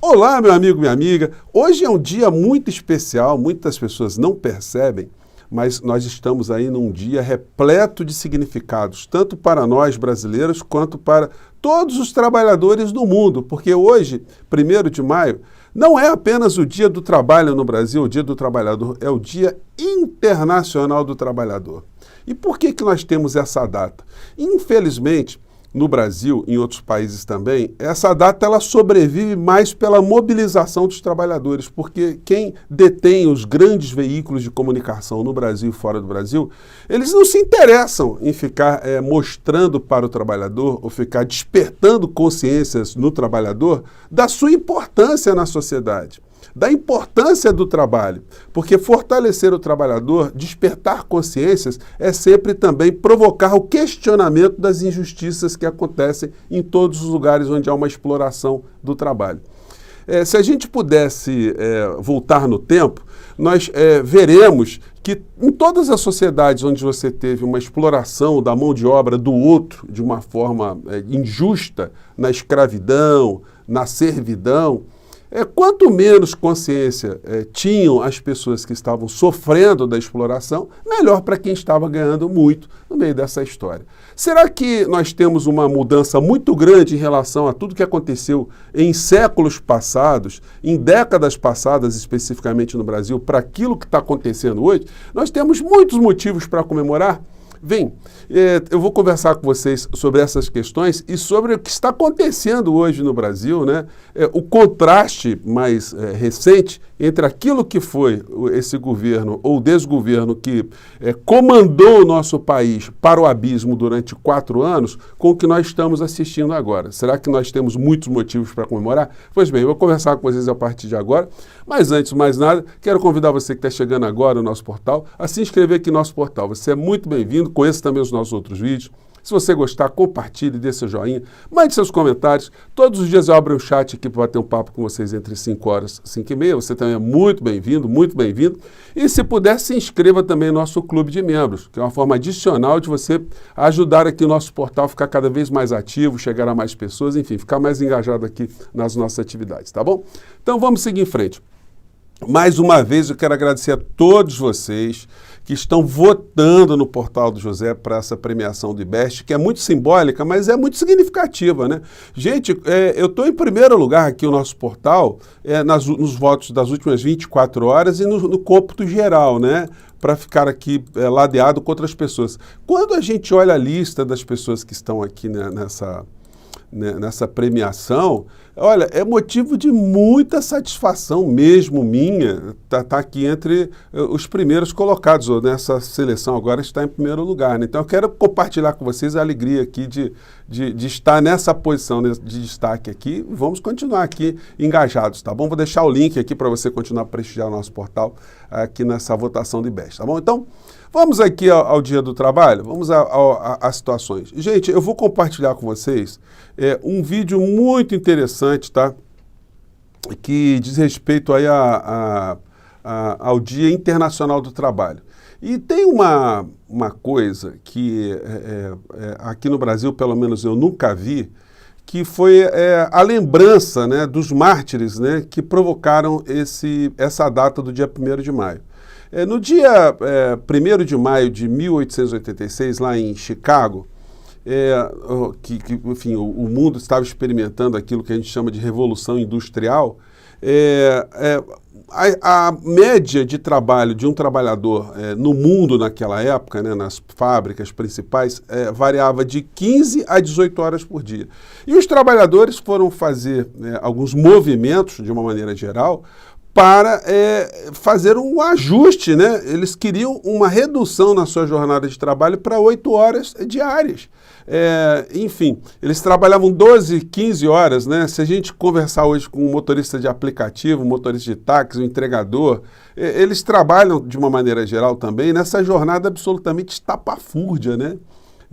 Olá, meu amigo, minha amiga. Hoje é um dia muito especial, muitas pessoas não percebem, mas nós estamos aí num dia repleto de significados, tanto para nós brasileiros quanto para todos os trabalhadores do mundo, porque hoje, 1º de maio, não é apenas o Dia do Trabalho no Brasil, o Dia do Trabalhador, é o Dia Internacional do Trabalhador. E por que nós temos essa data? Infelizmente, no Brasil, em outros países também, essa data ela sobrevive mais pela mobilização dos trabalhadores, porque quem detém os grandes veículos de comunicação no Brasil e fora do Brasil, eles não se interessam em ficar mostrando para o trabalhador ou ficar despertando consciências no trabalhador da sua importância na sociedade, da importância do trabalho, porque fortalecer o trabalhador, despertar consciências, é sempre também provocar o questionamento das injustiças que acontecem em todos os lugares onde há uma exploração do trabalho. Se a gente pudesse voltar no tempo, nós veremos que em todas as sociedades onde você teve uma exploração da mão de obra do outro de uma forma injusta, na escravidão, na servidão, quanto menos consciência tinham as pessoas que estavam sofrendo da exploração, melhor para quem estava ganhando muito no meio dessa história. Será que nós temos uma mudança muito grande em relação a tudo que aconteceu em séculos passados, em décadas passadas especificamente no Brasil, para aquilo que está acontecendo hoje? Nós temos muitos motivos para comemorar. Vem, eu vou conversar com vocês sobre essas questões e sobre o que está acontecendo hoje no Brasil, né? O contraste mais recente entre aquilo que foi esse governo ou desgoverno que comandou o nosso país para o abismo durante 4 anos com o que nós estamos assistindo agora. Será que nós temos muitos motivos para comemorar? Pois bem, eu vou conversar com vocês a partir de agora, mas antes de mais nada, quero convidar você que está chegando agora no nosso portal a se inscrever aqui no nosso portal. Você é muito bem-vindo, conheça também os nossos outros vídeos. Se você gostar, compartilhe, dê seu joinha, mande seus comentários. Todos os dias eu abro um chat aqui para bater um papo com vocês entre 5 horas e 5 e meia. Você também é muito bem-vindo, muito bem-vindo. E se puder, se inscreva também no nosso clube de membros, que é uma forma adicional de você ajudar aqui o nosso portal a ficar cada vez mais ativo, chegar a mais pessoas, enfim, ficar mais engajado aqui nas nossas atividades, tá bom? Então vamos seguir em frente. Mais uma vez eu quero agradecer a todos vocês que estão votando no Portal do José para essa premiação do IBEST, que é muito simbólica, mas é muito significativa, né? Gente, eu estou em primeiro lugar aqui no nosso portal, nos votos das últimas 24 horas e no cômputo geral, né? Para ficar aqui ladeado com outras pessoas. Quando a gente olha a lista das pessoas que estão aqui nessa premiação, olha, é motivo de muita satisfação mesmo minha tá aqui entre os primeiros colocados, ou nessa seleção agora está em primeiro lugar, né? Então eu quero compartilhar com vocês a alegria aqui de estar nessa posição de destaque aqui. Vamos continuar aqui engajados, tá bom? Vou deixar o link aqui para você continuar a prestigiar o nosso portal aqui nessa votação do IBEST, tá bom? Então, vamos aqui ao Dia do Trabalho, vamos às situações. Gente, eu vou compartilhar com vocês um vídeo muito interessante, tá? Que diz respeito aí ao Dia Internacional do Trabalho. E tem uma coisa que aqui no Brasil, pelo menos eu nunca vi, que foi a lembrança, né, dos mártires, né, que provocaram essa data do dia 1º de maio. No dia 1º de maio de 1886, lá em Chicago, enfim, o mundo estava experimentando aquilo que a gente chama de Revolução Industrial, a média de trabalho de um trabalhador no mundo naquela época, né, nas fábricas principais, variava de 15 a 18 horas por dia. E os trabalhadores foram fazer alguns movimentos, de uma maneira geral, para fazer um ajuste, né? Eles queriam uma redução na sua jornada de trabalho para 8 horas diárias. Enfim, eles trabalhavam 12, 15 horas, né? Se a gente conversar hoje com um motorista de aplicativo, um motorista de táxi, um entregador, eles trabalham, de uma maneira geral também, nessa jornada absolutamente estapafúrdia, né?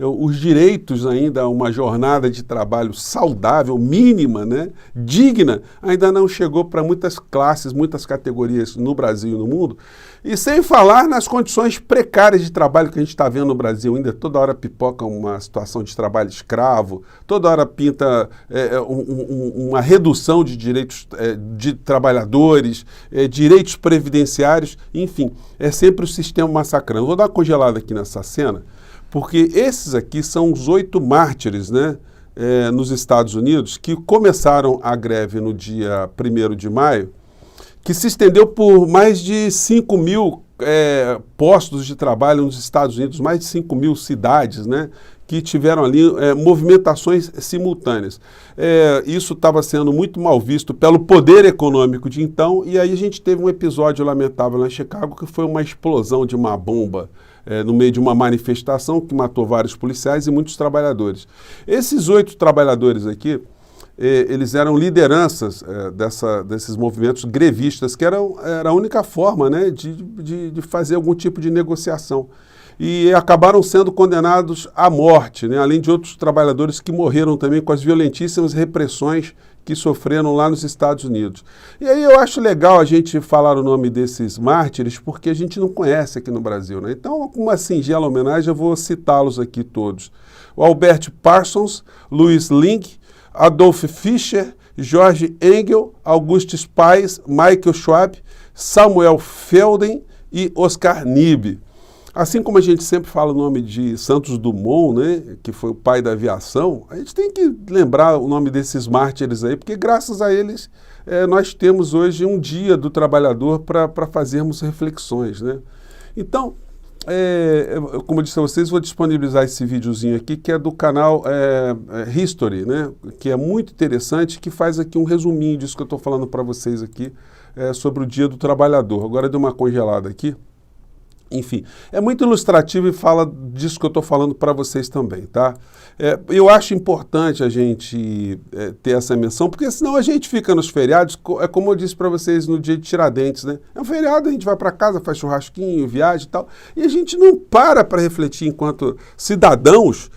os direitos ainda a uma jornada de trabalho saudável, mínima, né, digna, ainda não chegou para muitas classes, muitas categorias no Brasil e no mundo. E sem falar nas condições precárias de trabalho que a gente está vendo no Brasil. Ainda toda hora pipoca uma situação de trabalho escravo, toda hora pinta uma redução de direitos de trabalhadores, direitos previdenciários, enfim, é sempre o sistema massacrando. Vou dar uma congelada aqui nessa cena, porque esses aqui são os 8 mártires, né, nos Estados Unidos, que começaram a greve no dia 1º de maio, que se estendeu por mais de 5 mil postos de trabalho nos Estados Unidos, mais de 5 mil cidades, né, que tiveram ali movimentações simultâneas. Isso estava sendo muito mal visto pelo poder econômico de então, e aí a gente teve um episódio lamentável lá em Chicago, que foi uma explosão de uma bomba no meio de uma manifestação que matou vários policiais e muitos trabalhadores. Esses 8 trabalhadores aqui, eles eram lideranças desses movimentos grevistas, que era a única forma, né, de fazer algum tipo de negociação. E acabaram sendo condenados à morte, né, além de outros trabalhadores que morreram também com as violentíssimas repressões que sofreram lá nos Estados Unidos. E aí eu acho legal a gente falar o nome desses mártires, porque a gente não conhece aqui no Brasil, né? Então, com uma singela homenagem, eu vou citá-los aqui todos. O Albert Parsons, Louis Link, Adolf Fischer, George Engel, Augustus Paes, Michael Schwab, Samuel Felden e Oscar Niebuhr. Assim como a gente sempre fala o nome de Santos Dumont, né, que foi o pai da aviação, a gente tem que lembrar o nome desses mártires aí, porque graças a eles nós temos hoje um dia do trabalhador para fazermos reflexões, né? Então, como eu disse a vocês, vou disponibilizar esse videozinho aqui, que é do canal History, né, que é muito interessante, que faz aqui um resuminho disso que eu estou falando para vocês aqui, sobre o Dia do Trabalhador. Agora deu uma congelada aqui. Enfim, é muito ilustrativo e fala disso que eu estou falando para vocês também, tá? Eu acho importante a gente ter essa menção, porque senão a gente fica nos feriados, como eu disse para vocês no dia de Tiradentes, né? É um feriado, a gente vai para casa, faz churrasquinho, viagem e tal, e a gente não para refletir enquanto cidadãos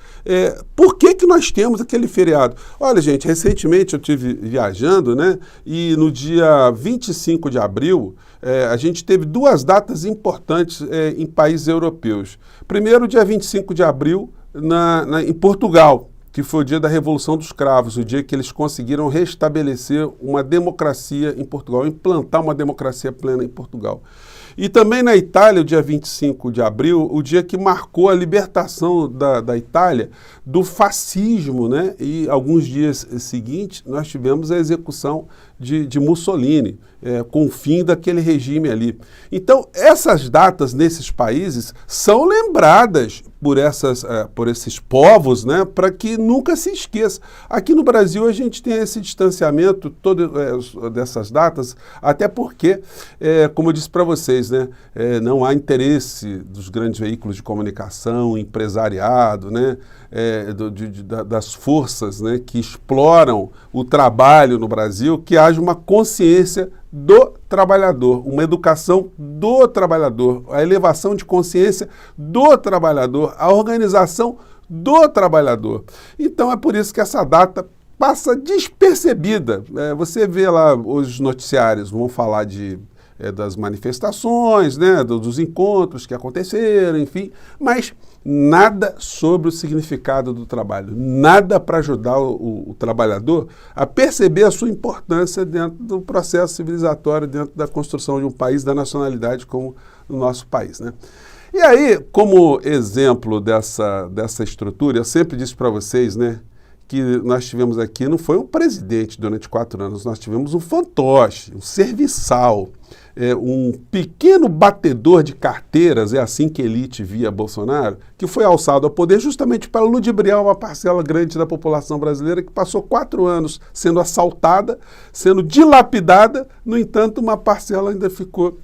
por que nós temos aquele feriado. Olha, gente, recentemente eu estive viajando, né? E no dia 25 de abril, a gente teve 2 datas importantes em países europeus. Primeiro, dia 25 de abril, em Portugal, que foi o dia da Revolução dos Cravos, o dia que eles conseguiram restabelecer uma democracia em Portugal, implantar uma democracia plena em Portugal. E também na Itália, o dia 25 de abril, o dia que marcou a libertação da Itália do fascismo, né? E alguns dias seguintes, nós tivemos a execução de Mussolini, com o fim daquele regime ali. Então, essas datas nesses países são lembradas por esses povos, né, para que nunca se esqueça. Aqui no Brasil a gente tem esse distanciamento todo dessas datas, até porque, como eu disse para vocês, né, não há interesse dos grandes veículos de comunicação, empresariado, né, das forças, né, que exploram o trabalho no Brasil, que haja uma consciência do trabalhador, uma educação do trabalhador, a elevação de consciência do trabalhador, a organização do trabalhador. Então é por isso que essa data passa despercebida. Você vê lá os noticiários, vão falar das manifestações, né, dos encontros que aconteceram, enfim, mas nada sobre o significado do trabalho, nada para ajudar o trabalhador a perceber a sua importância dentro do processo civilizatório, dentro da construção de um país da nacionalidade como o nosso país, né? E aí, como exemplo dessa estrutura, eu sempre disse para vocês, né, que nós tivemos aqui, não foi um presidente durante 4 anos, nós tivemos um fantoche, um serviçal, um pequeno batedor de carteiras, é assim que a elite via Bolsonaro, que foi alçado ao poder justamente para ludibriar uma parcela grande da população brasileira que passou 4 anos sendo assaltada, sendo dilapidada, no entanto, uma parcela ainda ficou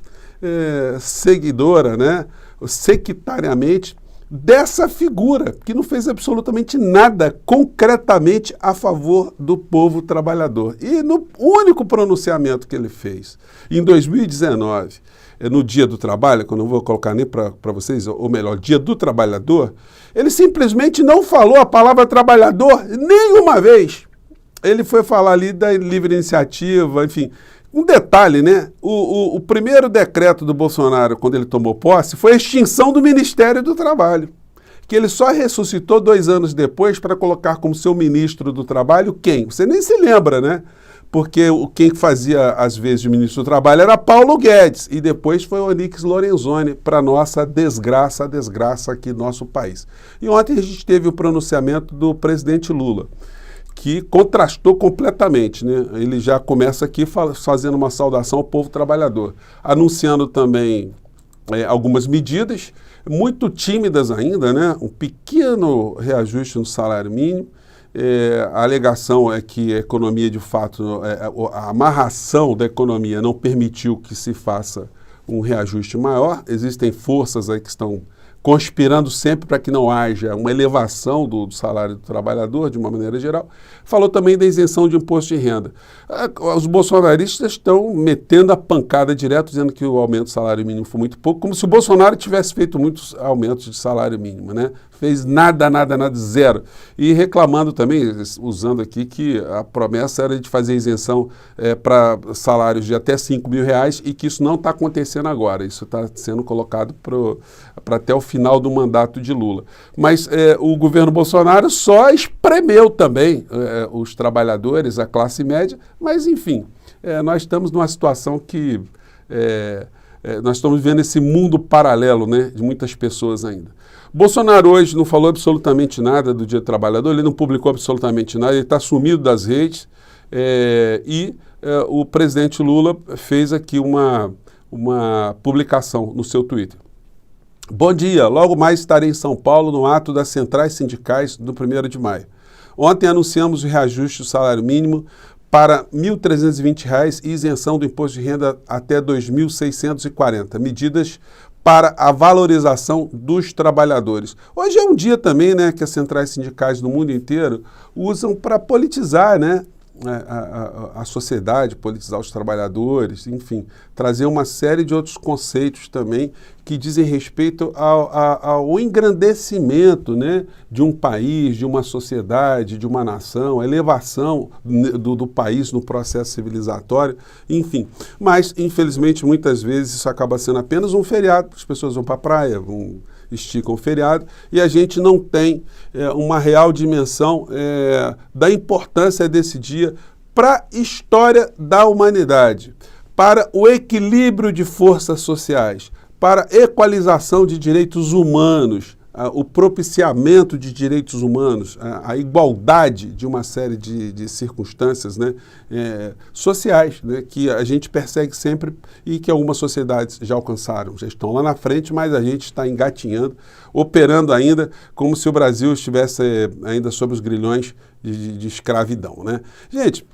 seguidora, né, sectariamente, dessa figura, que não fez absolutamente nada concretamente a favor do povo trabalhador. E no único pronunciamento que ele fez, em 2019, no Dia do Trabalho, que eu não vou colocar nem para vocês, ou melhor, Dia do Trabalhador, ele simplesmente não falou a palavra trabalhador nenhuma vez. Ele foi falar ali da livre iniciativa, enfim. Um detalhe, né? O primeiro decreto do Bolsonaro, quando ele tomou posse, foi a extinção do Ministério do Trabalho, que ele só ressuscitou 2 anos depois para colocar como seu ministro do Trabalho quem? Você nem se lembra, né? Porque quem fazia, às vezes, o ministro do Trabalho era Paulo Guedes, e depois foi o Onyx Lorenzoni, para nossa desgraça, a desgraça aqui no nosso país. E ontem a gente teve o pronunciamento do presidente Lula, que contrastou completamente, né? Ele já começa aqui fazendo uma saudação ao povo trabalhador, anunciando também algumas medidas, muito tímidas ainda, né? Um pequeno reajuste no salário mínimo. A alegação é que a economia, de fato, a amarração da economia não permitiu que se faça um reajuste maior. Existem forças aí que estão conspirando sempre para que não haja uma elevação do salário do trabalhador, de uma maneira geral. Falou também da isenção de imposto de renda. Os bolsonaristas estão metendo a pancada direto, dizendo que o aumento do salário mínimo foi muito pouco, como se o Bolsonaro tivesse feito muitos aumentos de salário mínimo, né? Fez nada, zero. E reclamando também, usando aqui, que a promessa era de fazer isenção para salários de até R$5.000 e que isso não está acontecendo agora. Isso está sendo colocado para até o final do mandato de Lula. Mas o governo Bolsonaro só espremeu também os trabalhadores, a classe média, mas enfim, nós estamos numa situação que nós estamos vivendo esse mundo paralelo, né, de muitas pessoas ainda. Bolsonaro hoje não falou absolutamente nada do Dia do Trabalhador, ele não publicou absolutamente nada, ele está sumido das redes o presidente Lula fez aqui uma publicação no seu Twitter. Bom dia, logo mais estarei em São Paulo no ato das centrais sindicais do 1º de maio. Ontem anunciamos o reajuste do salário mínimo para R$ 1.320 e isenção do imposto de renda até R$ 2.640, medidas para a valorização dos trabalhadores. Hoje é um dia também, né, que as centrais sindicais do mundo inteiro usam para politizar, né, a sociedade, politizar os trabalhadores, enfim, trazer uma série de outros conceitos também que dizem respeito ao engrandecimento, né, de um país, de uma sociedade, de uma nação, a elevação do país no processo civilizatório, enfim. Mas, infelizmente, muitas vezes isso acaba sendo apenas um feriado, as pessoas vão para a praia, esticam o feriado, e a gente não tem uma real dimensão da importância desse dia para a história da humanidade, para o equilíbrio de forças sociais, para a equalização de direitos humanos, o propiciamento de direitos humanos, a igualdade de uma série de circunstâncias, né, sociais, né, que a gente persegue sempre e que algumas sociedades já alcançaram, já estão lá na frente, mas a gente está engatinhando, operando ainda como se o Brasil estivesse ainda sob os grilhões de escravidão, né? Gente,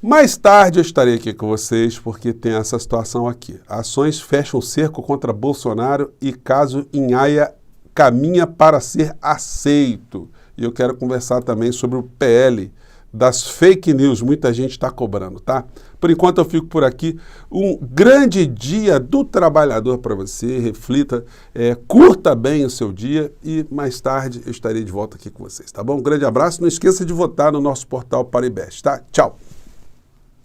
mais tarde eu estarei aqui com vocês porque tem essa situação aqui. Ações fecham cerco contra Bolsonaro e caso Inhaia caminha para ser aceito. E eu quero conversar também sobre o PL das fake news, muita gente está cobrando, tá? Por enquanto eu fico por aqui. Um grande dia do trabalhador para você, reflita, curta bem o seu dia e mais tarde eu estarei de volta aqui com vocês, tá bom? Um grande abraço, não esqueça de votar no nosso portal Paribest, tá? Tchau!